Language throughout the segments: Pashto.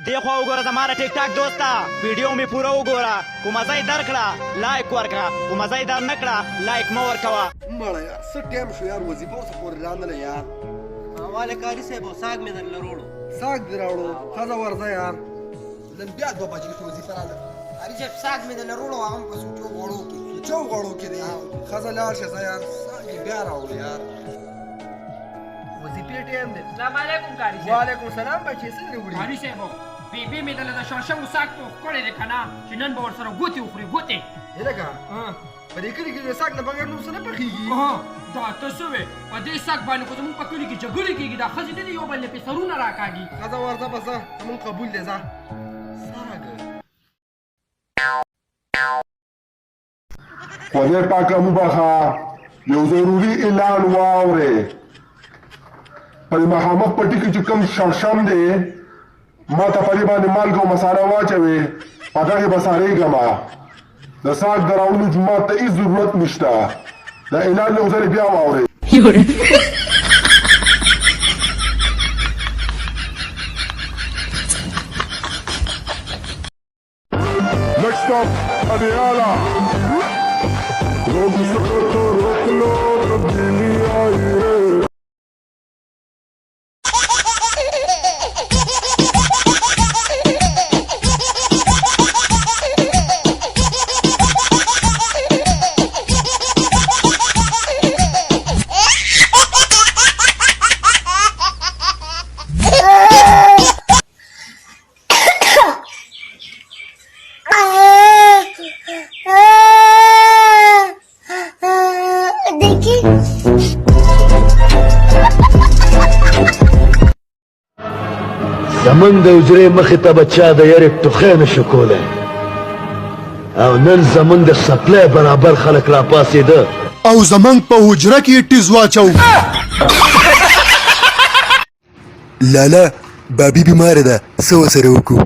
देखो वगोरा हमारा टिक टाक दोस्ता वीडियो में पूरा वगोरा को मजा ही दर कड़ा लाइक वर्का को मजा ही दर न कड़ा लाइक म वर्कवा मड़ा यार सब टाइम शो यार वजीफा से पूरे रांदले यार वाले कारी से वो साग में दर लरोड़ो साग दिरावड़ो खाजा वर्दा यार लन बिया दो बजे की वजीफा रांद अरे जब साग में दर लरोड़ो हम को सोचो गड़ो की दे खाजा लार शजा यार साग बिया रावड़ो यार वजीफे टाइम दे अस्सलाम वालेकुम कारी से वालेकुम सलाम बच्चे से रुड़ी कारी से वो बीबी में दल शर्षम साग तो कोड़े देखना चिनन बोर सर गुती उखरी गुती ये लगा हां पर एकरी की साग न बगैर नु सने पखीगी हां दा तो सुवे पदे साग बाने को तुम पकड़ी की जगुली की दा खजने दी यो बल्ले पे सरू ना राकागी खाजा वर्दा बस हम कबूल दे जा साग خدای پاک مبخا یو ضروری اعلان واوري په محمد پټی کې کوم شرشم دی ما ته په باندې مالګه او مصالحه واچوي پدا کې بساري ګما د ساګ دراولو جمعه ته هیڅ ضرورت نشته دا اعلان له وزیر بیا واوري Next up, Adiala. روز سفر روک لو تبدیلی آئی ہے زمن د وجرې مخې ته بچا د یارې ټوخی نشو کولی او نن زمون د سپلای برابر خلک راپاڅېده او زمونږ په حجره کې ټیز واچو لالا بابي بیماره ده څه ورسره وکړو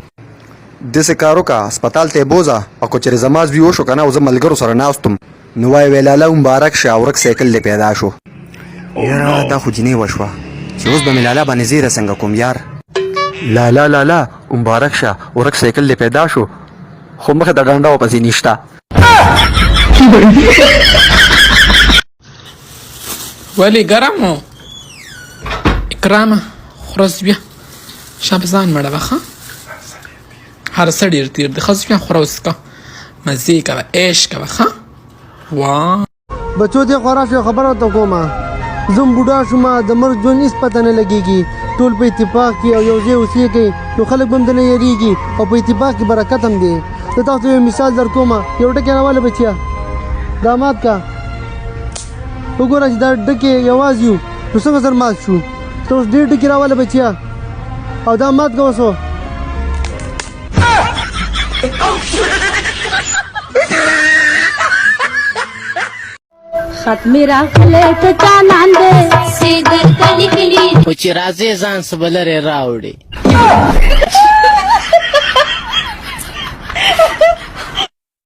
داسې کار وکړه هسپتال ته یې بوځه او که چېرې زما زوی وشو که نه او زه ملګرو سره ناست وم نو وایې وی لالا مبارک شه او ورک سایکل دې پیدا شو یاره دا خو جینۍ وشوه چې اوس به مې لالا باندې زیره څنګه کوم یار لالا لالا مبارک شه ورک سایکل دې پیدا شو خو مخې د ډانډه ورپسې نشته ولې ګرم و اکرامه خورس بیا شب ځان مړه وخه هر څه ډېر تیر دی ښځه بیا خوره وڅښه مزې کوه عیش کوه ښه واه بچو دې خورا شو خبره ورته کومه زم بوډا شوم د مرګ ژوند هېڅ پته نه لګېږي ټول په اتفاق کې او یو ځای اوسېږئ نو خلک به هم درنه یېرېږي او په اتفاق کې برکت هم دی زه تاسو یو مثال در کومه یو ډکې راواله بچیا داماد کا وګوره چې دا ډکې یوازې یو نو څنګه سر مات شو ته اوس ډېر ډکې راواله بچیا او دا مات که اوسو خط میرا خله ته جانان دې سیدر کلی کلی خو چې راځې ځان څه به لرې راوړې